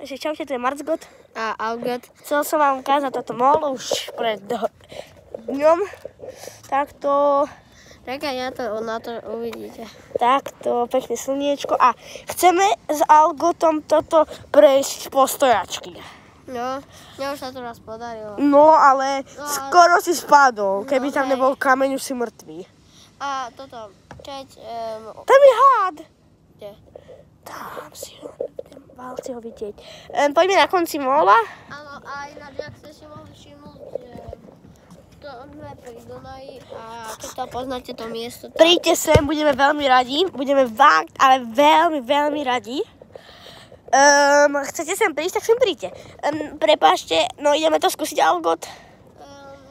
Takže čaute, to je Marcgot. A Algot. Chcel som vám ukázať toto molo už pred dňom. Takto. Čakaj, na to uvidíte. Takto, pekné slniečko. A chceme s Algotom toto prejsť po stojačky. No, mne už sa to raz podarilo. No, ale skoro si spadol. Keby tam nebol kameň, už si mŕtvý. A toto, Tam je hád. Kde? Tam si ho, mal si ho vidieť. Poďme na konci mola. Áno, a ináč, ak ste si mohli všimnúť, to sme pri Dunaji a keď to poznáte to miesto. Príďte sem, budeme veľmi radi. Budeme fakt, ale veľmi, veľmi radi. Chcete sem prísť, tak sem príďte. Prepáčte, no ideme to skúsiť, Algot.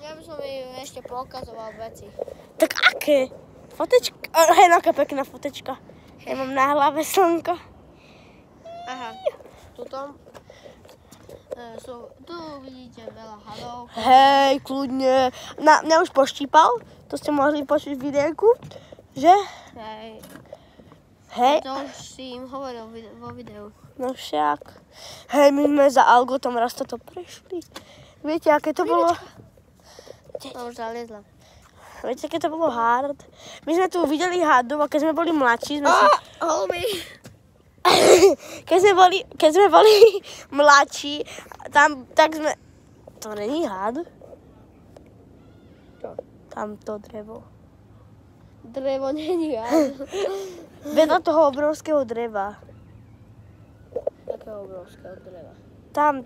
Ja by som jej ešte poukazoval veci. Tak aké? Fotečka? Hej, aká pekná fotečka. Ja mám na hlave slnko. Aha, tu vidíte veľa hadov. Hej, kľudne. Mňa už poštípal, to ste mohli počuť v videjku, že? Hej. To už si im hovoril vo videu. No však. Hej, my sme za Algotom raz toto prešli. Viete, aké to bolo? To už zaliezla. Viete, aké to bolo hard? My sme tu videli hadov a keď sme boli mladší, keď sme boli mladší, tak sme... To není had? Čo? Tamto drevo. Drevo není had. Vedľa toho obrovského dreva. Takého obrovského dreva. Tam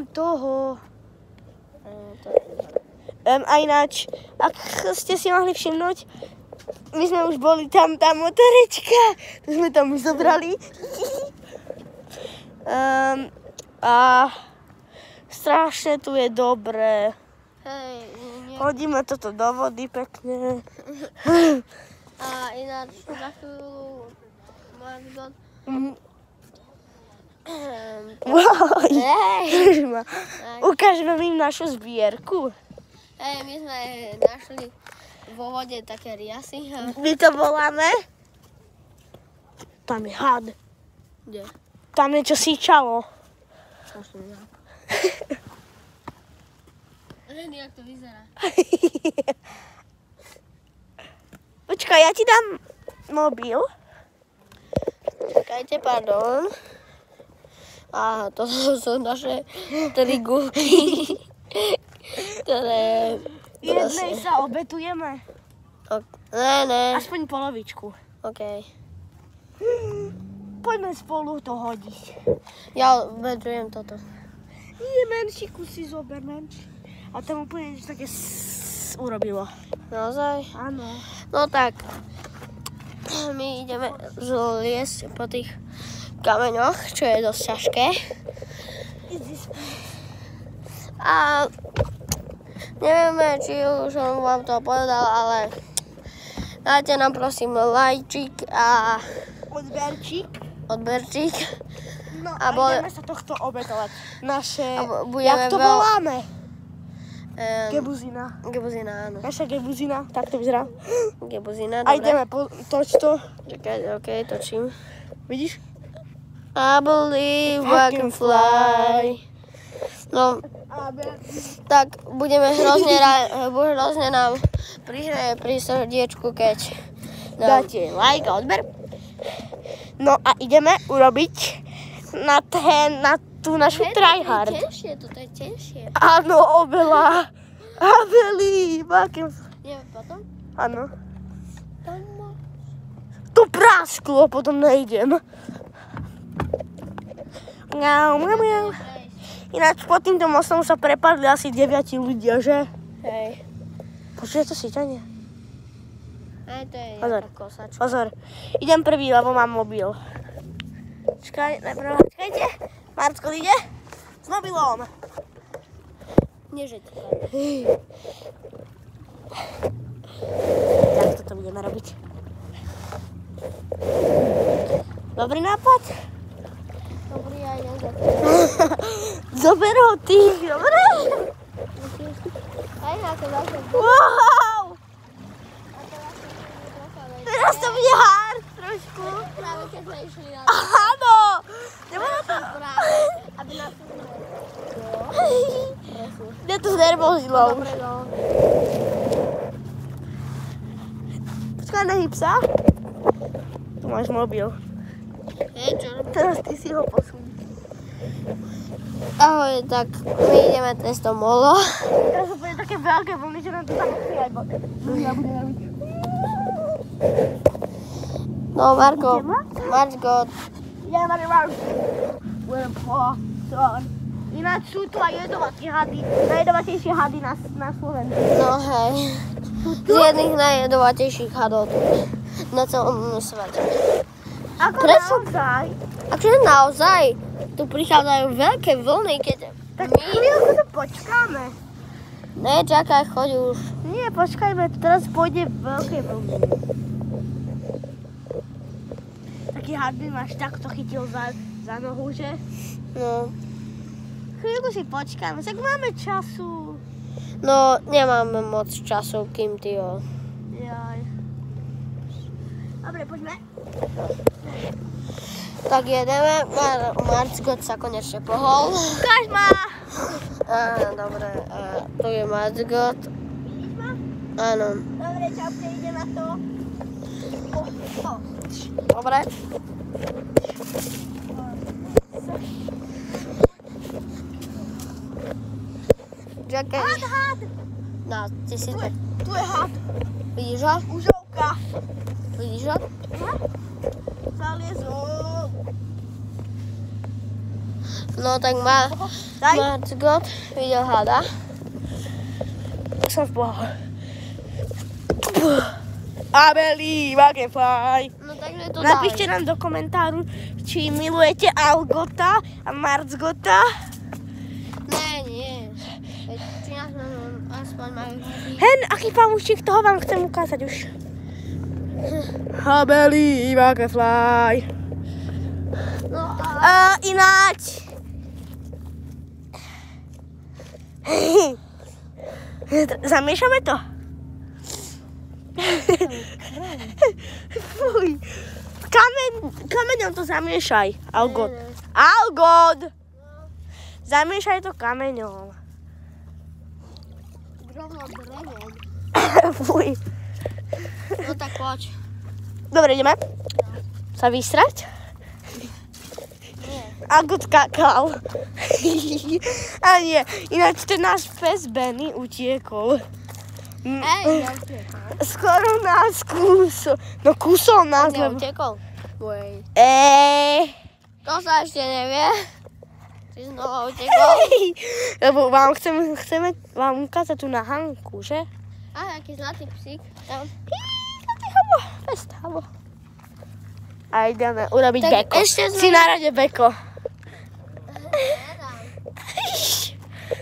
toho. To je had. A ináč, ak ste si mohli všimnúť, my sme už boli tá motorečka, to sme tam už zobrali. A strašne tu je dobré. Hej, Hodíme toto do vody pekne. A ináč, za chvíľu Marcgot. Ukážeme im našu zbierku. Hej, my sme našli vo vode také riasy. My to voláme. Tam je had. Kde? Tam je čo síčalo. Jak to vyzerá. Počkaj, ja ti dám mobil. Čakajte, pardon. Aha, to sú naše 3 gulky, ktoré... Jednej sa obetujeme. Ne. Aspoň polovičku. OK. Poďme spolu to hodiť. Ja obetujem toto. Je menší kusy, zober menší. A tam úplne niečo také urobilo. Naozaj? Áno. No tak, my ideme zliesť po tých kameňoch, čo je dosť ťažké. A nevieme, či už som vám to povedal, ale dajte nám prosím lajčík a odberčík. No a ideme sa tohto obetovať. Naše, budeme jak to voláme? Gebuzina, áno. Naša gebuzina, tak to vyzerá. Gebuzina, A dobre. ideme, toč to. Čakaj, OK, točím. Vidíš? I believe I can fly. No, tak budeme hrozne nám prihreje pri srdiečku, keď dáte like a odber. No a ideme urobiť na tú našu tryhard. Toto je tenšie. Áno, oveľa. Abeli, Ideme potom? áno. To prasklo, potom nejdem. Mňau. Ináč pod týmto mostom sa prepadli asi 9 ľudia, že? Hej. Počuje to síťanie? Aj to je Pozor. nejaká kosačka. Pozor, idem prvý, lebo mám mobil. Čakajte. Marcko ide s mobilom. Neže to. Tak toto budeme robiť. Dobrý nápad? Dobrý aj ja za to. Zober ho ty, dobre? Aj na to zase. Wow! Teraz to bude hard trošku. Práve keď sme išli na Áno! Nebolo to? práve. to znervozilo. Dobre, no. Počkaj, nehyb sa. Tu máš mobil. Hej, čo? Teraz ty si ho posun. Ahoj, tak my ideme cez to molo. Teraz sú bude také veľké vlny, že nám to tam musí aj robiť. No, Marko. Ja mám budem pozor. Ináč sú tu aj jedovacie hady. Najjedovatejšie hady na Slovensku. No hej. Z jedných najjedovatejších hadov na celom svete. Ako Prečo? naozaj? Akože naozaj, tu prichádzajú veľké vlny, keď Tak my... chvíľku to počkáme. Ne, čakaj, choď už. Nie, počkajme, teraz pôjde veľké vlny. Taký had by máš takto chytil za nohu, že? No, Chvíľku si počkáme, tak máme času. no, nemáme moc času, kým ty jo. Jaj. Dobre, poďme. Tak jedeme, Marcgot sa konečne pohol. Ukáž ma! Dobre, tu je Marcgot. Vidíš ma? Áno, Dobre, čaute, ide na to. dobre. Čakaj. Had! No, ty si to... Tu je had. Vidíš ho? Užovka. Vidíš ho? Zaliezol. No tak Daj. Marcgot videl hada. Som v poho. Abeli, Magefaj. No takže to Napíšte nám do komentáru, či milujete Algota a Marcgota. Nie. Či nás aspoň majú hady. Hen, aký fanúšik, toho vám chcem ukázať už. Abeli, Magefly. No a... Ináč. Zamiešame to? Fuj. Kameňom to zamiešaj, Algot. Algot! Zamiešaj to kameňom. Drevom. Fuj. No tak poď. Dobre, ideme? Sa vysrať? Nie. Algot kakal. A nie, ináč ten náš pes Benny utiekol. Neutekol. Skoro nás kúsol. No kúsol nás, lebo... Neutekol? Wait. To sa ešte nevie. Ty znova utekol. Lebo chceme vám ukázať tu na Hanku, že? A aký zlatý psík. Tam. Habo. A ideme urobiť Tak beko. ešte sme- Si na rade beko.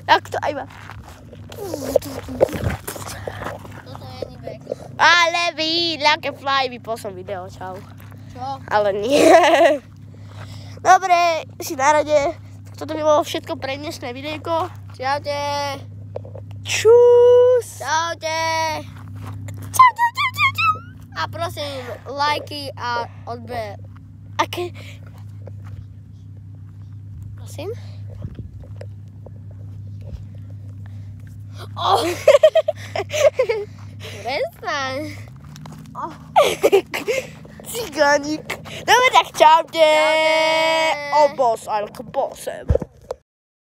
Tak to aj ma. Toto je nibek. Ale vy, like a fly, vypol som video, čau. Čo? Ale nie. Dobre, si na rade. Tak toto by bolo všetko pre dnešné videjko. Čaute. Čus. Čaute. A prosím, lajky a odber. Aké? Prosím? Oh. Prestaň. Cigánik. Dobre, tak čaute. Čaute. Obos, ale k bosem.